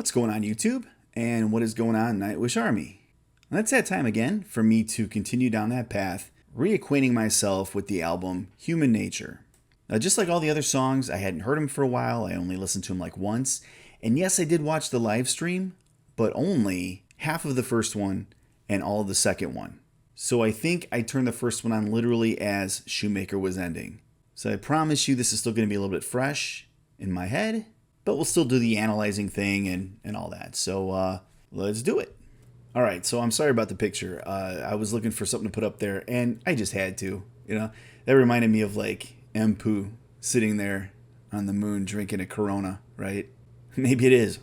What's going on, YouTube? And what is going on, Nightwish Army? And it's that time again for me to continue down that path, reacquainting myself with the album Human Nature. Now, just like all the other songs, I hadn't heard them for a while. I only listened to them like once. And yes, I did watch the live stream, but only half of the first one and all of the second one. So I think I turned the first one on literally as Shoemaker was ending. So I promise you this is still going to be a little bit fresh in my head, but we'll still do the analyzing thing and all that. So let's do it. All right, so I'm sorry about the picture. I was looking for something to put up there, and I just had to. That reminded me of like Empu sitting there on the moon drinking a Corona, right? Maybe it is.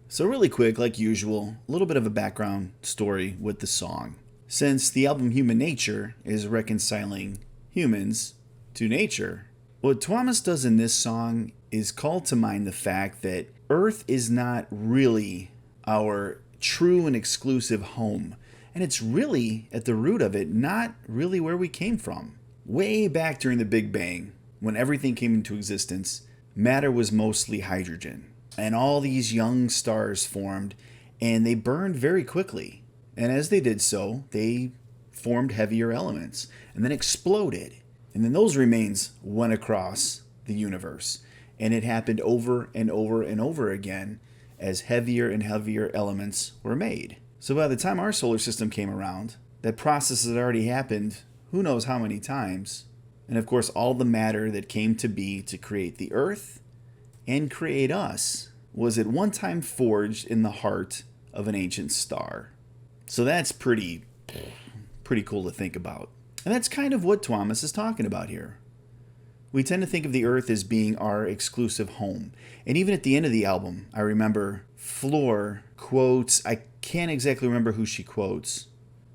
So really quick, like usual, a little bit of a background story with the song. Since the album Human Nature is reconciling humans to nature, what Thomas does in this song is call to mind the fact that Earth is not really our true and exclusive home. And it's really, at the root of it, not really where we came from. Way back during the Big Bang, when everything came into existence, matter was mostly hydrogen. And all these young stars formed, and they burned very quickly. And as they did so, they formed heavier elements, and then exploded. And then those remains went across the universe. And it happened over and over and over again as heavier and heavier elements were made. So by the time our solar system came around, that process had already happened who knows how many times. And of course, all the matter that came to be to create the Earth and create us was at one time forged in the heart of an ancient star. So that's pretty cool to think about. And that's kind of what Thomas is talking about here. We tend to think of the Earth as being our exclusive home. And even at the end of the album, I remember Floor quotes, I can't exactly remember who she quotes,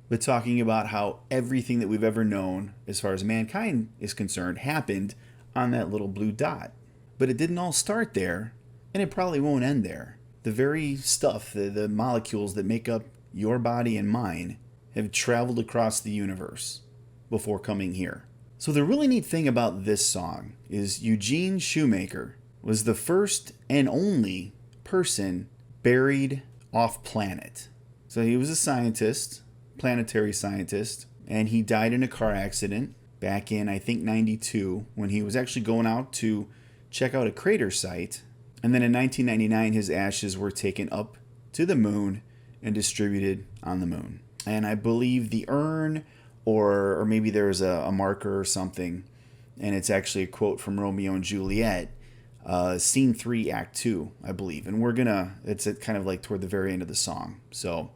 but talking about how everything that we've ever known, as far as mankind is concerned, happened on that little blue dot. But it didn't all start there, and it probably won't end there. The very stuff, the molecules that make up your body and mine, have traveled across the universe before coming here. So the really neat thing about this song is Eugene Shoemaker was the first and only person buried off planet. So he was a scientist, planetary scientist, and he died in a car accident back in, I think, 92, when he was actually going out to check out a crater site. And then in 1999, his ashes were taken up to the moon and distributed on the moon. And I believe the urn, or maybe there was a marker or something, and it's actually a quote from Romeo and Juliet, scene 3, act 2, I believe. And it's kind of like toward the very end of the song. So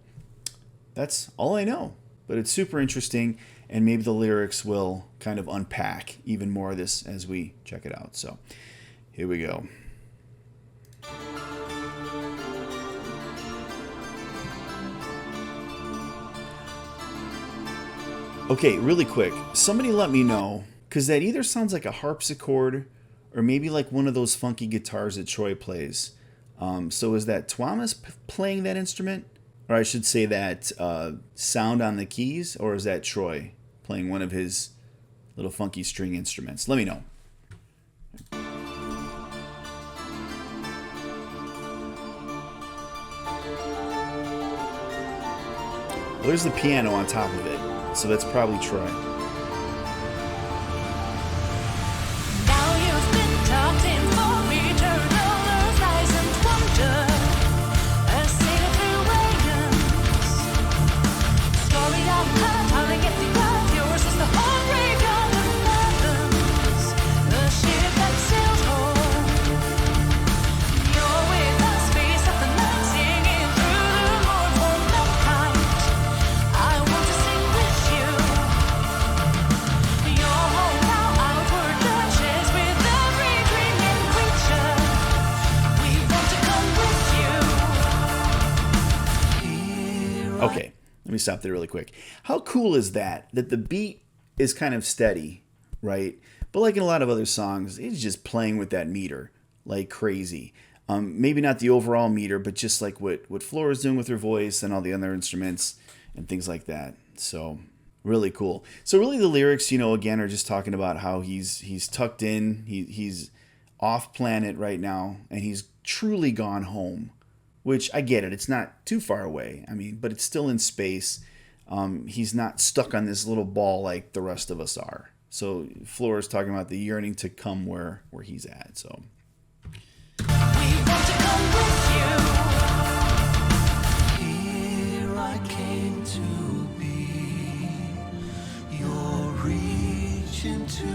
that's all I know. But it's super interesting, and maybe the lyrics will kind of unpack even more of this as we check it out. So here we go. Okay, really quick, somebody let me know, because that either sounds like a harpsichord or maybe like one of those funky guitars that Troy plays. So is that Thomas playing that instrument? Or I should say that sound on the keys? Or is that Troy playing one of his little funky string instruments? Let me know. Well, there's the piano on top of it. So that's probably Troy. Now you've been talking for eternal lies and wonder. A sailor through waves. Story I've heard, how they get the earth. Yours is the heartbreak of the heavens. The ship that sails home. You're with us, face of the night, singing through the mournful night. I want to sing with you. Your home now outward touches with every dreaming creature. We want to come with you. Okay, let me stop there really quick. How cool is that the beat is kind of steady, right? But like in a lot of other songs, it's just playing with that meter like crazy. Maybe not the overall meter, but just like what Flora is doing with her voice and all the other instruments and things like that. So really cool. So really the lyrics, again, are just talking about how he's tucked in, he's off planet right now, and he's truly gone home, which I get it. It's not too far away. I mean, but it's still in space. He's not stuck on this little ball like the rest of us are. So Floor is talking about the yearning to come where he's at. So We want to come with you. Here I came to be. You're reaching to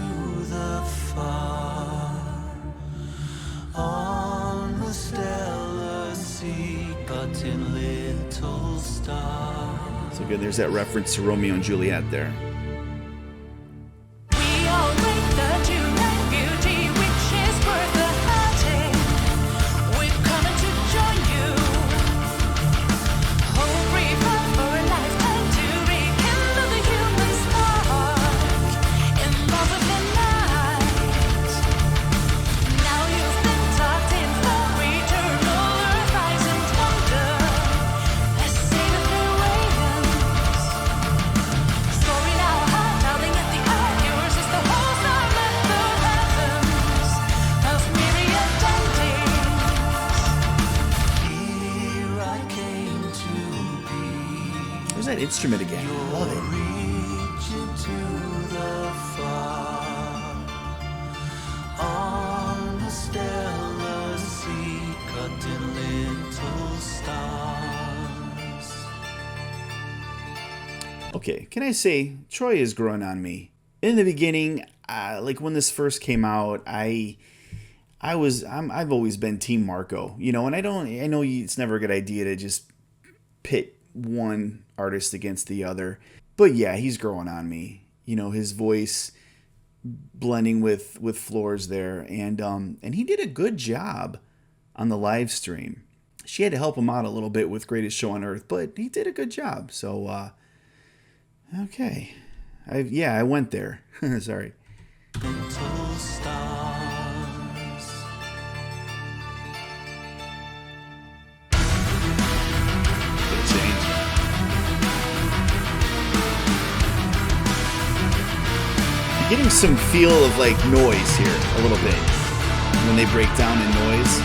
the far on the stellar sea, but in little stars. again, there's that reference to Romeo and Juliet there. We all bring the tonight beauty, which is worth the hunting. We've come to join you. Hope revive for a lifetime to rekindle the human spark in love of the night. Now you've been tucked in for eternal earth, rise and wonder. Let's sail through waves. Soaring our heart, howling at the earth. Yours is the whole star at the heavens of myriad endings. Here I came to be. There's that instrument again. I love it. Reaching to the far on the stellar sea, cut in little stars. Okay, can I say Troy is growing on me? In the beginning, like when this first came out, I've always been Team Marco, and I know it's never a good idea to just pit one artist against the other, but yeah, he's growing on me. His voice blending with Floor's there, and he did a good job on the live stream. She had to help him out a little bit with Greatest Show on Earth, but he did a good job. So okay, I went there. Sorry. Little stars. Bit change. You're getting some feel of like noise here a little bit when they break down in noise.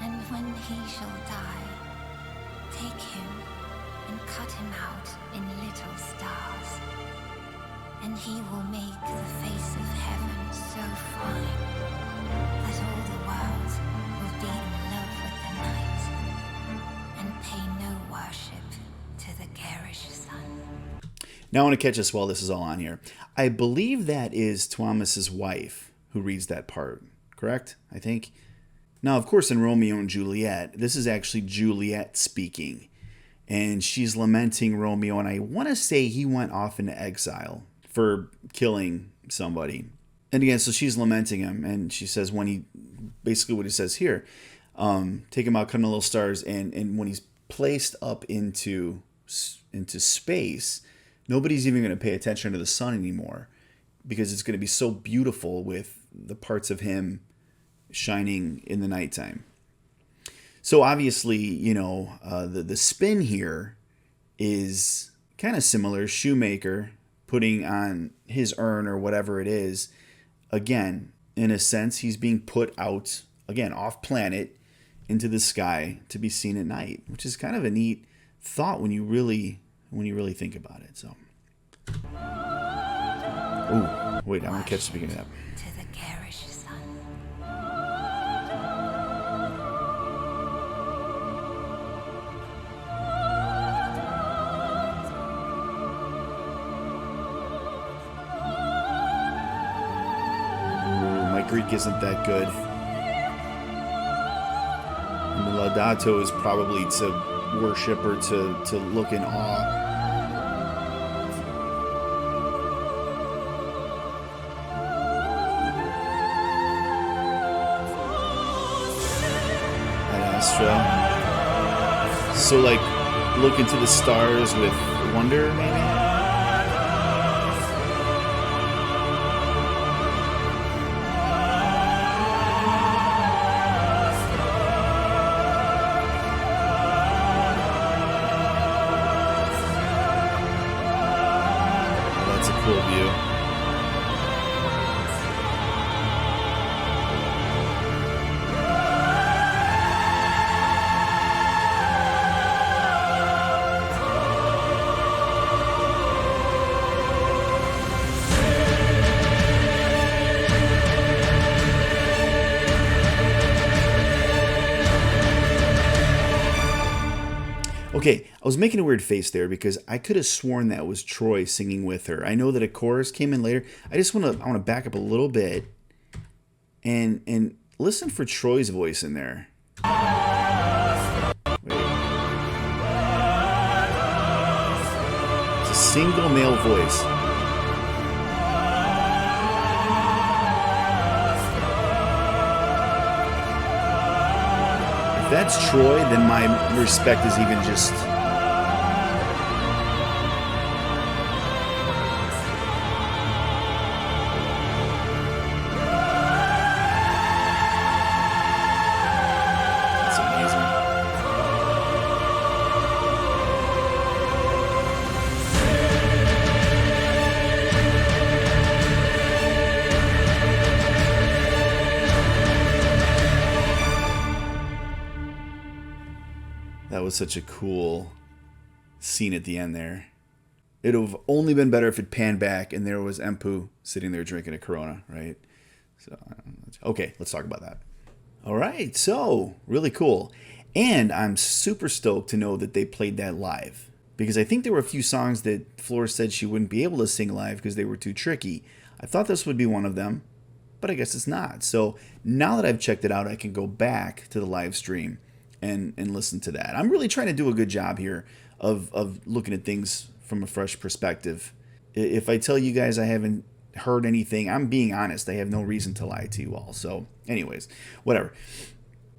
And when he shall die, take him and cut him out in little stars, and he will make the face of heaven so fine that all the world will be in love with the night and pay no worship to the garish sun. Now I want to catch us while this is all on here. I believe that is Thomas's wife who reads that part, correct? I think. Now, of course, in Romeo and Juliet, this is actually Juliet speaking. And she's lamenting Romeo, and I want to say he went off into exile for killing somebody. And again, so she's lamenting him, and she says basically what he says here, take him out, cut him little stars, and when he's placed up into space, nobody's even going to pay attention to the sun anymore, because it's going to be so beautiful with the parts of him shining in the nighttime. So obviously, the spin here is kind of similar. Shoemaker putting on his urn or whatever it is. Again, in a sense, he's being put out, again, off planet into the sky to be seen at night, which is kind of a neat thought when you really think about it. So, oh, wait, I'm gonna catch the beginning of that. To the garish sun. music isn't that good. And the Laudato is probably to worship or to look in awe. Ad Astra. So like look into the stars with wonder, maybe? That's a cool view. Okay, I was making a weird face there because I could have sworn that was Troy singing with her. I know that a chorus came in later. I want to back up a little bit and listen for Troy's voice in there. Wait. It's a single male voice. If that's Troy, then my respect is even just... That's amazing. That was such a cool scene at the end there. It would have only been better if it panned back and there was Empu sitting there drinking a Corona, right? So, okay, let's talk about that. All right, so really cool. And I'm super stoked to know that they played that live, because I think there were a few songs that Flora said she wouldn't be able to sing live because they were too tricky. I thought this would be one of them, but I guess it's not. So now that I've checked it out, I can go back to the live stream and listen to that. I'm really trying to do a good job here of looking at things from a fresh perspective. If I tell you guys I haven't heard anything, I'm being honest. I have no reason to lie to you all. So anyways, whatever.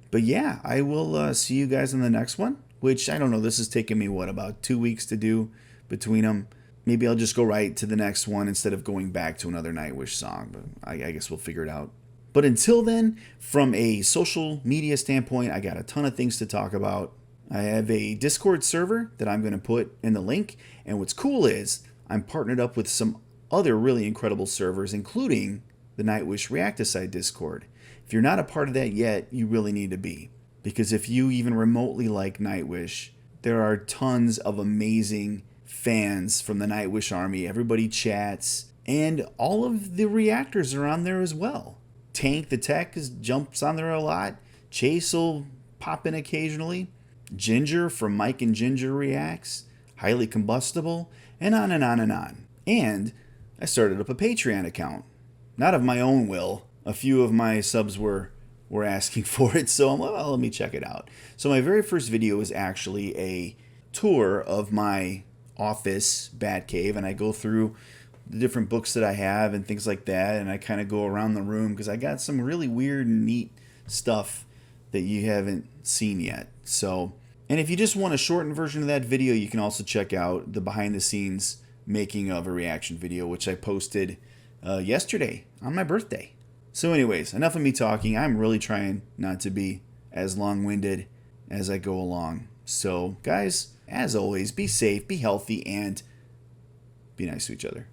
But yeah, I will see you guys in the next one, which I don't know. This has taken me, about 2 weeks to do between them. Maybe I'll just go right to the next one instead of going back to another Nightwish song. But I guess we'll figure it out. But until then, from a social media standpoint, I got a ton of things to talk about. I have a Discord server that I'm going to put in the link. And what's cool is I'm partnered up with some other really incredible servers, including the Nightwish Reacticide Discord. If you're not a part of that yet, you really need to be. Because if you even remotely like Nightwish, there are tons of amazing fans from the Nightwish Army. Everybody chats. And all of the reactors are on there as well. Tank the Tech jumps on there a lot. Chase will pop in occasionally. Ginger from Mike and Ginger Reacts. Highly Combustible. And on and on and on. And I started up a Patreon account. Not of my own will. A few of my subs were asking for it, so well, let me check it out. So my very first video is actually a tour of my office, Batcave, and I go through the different books that I have and things like that, and I kind of go around the room because I got some really weird and neat stuff that you haven't seen yet. So, and if you just want a shortened version of that video, you can also check out the behind the scenes making of a reaction video, which I posted yesterday on my birthday. So anyways, enough of me talking. I'm really trying not to be as long-winded as I go along. So guys, as always, be safe, be healthy, and be nice to each other.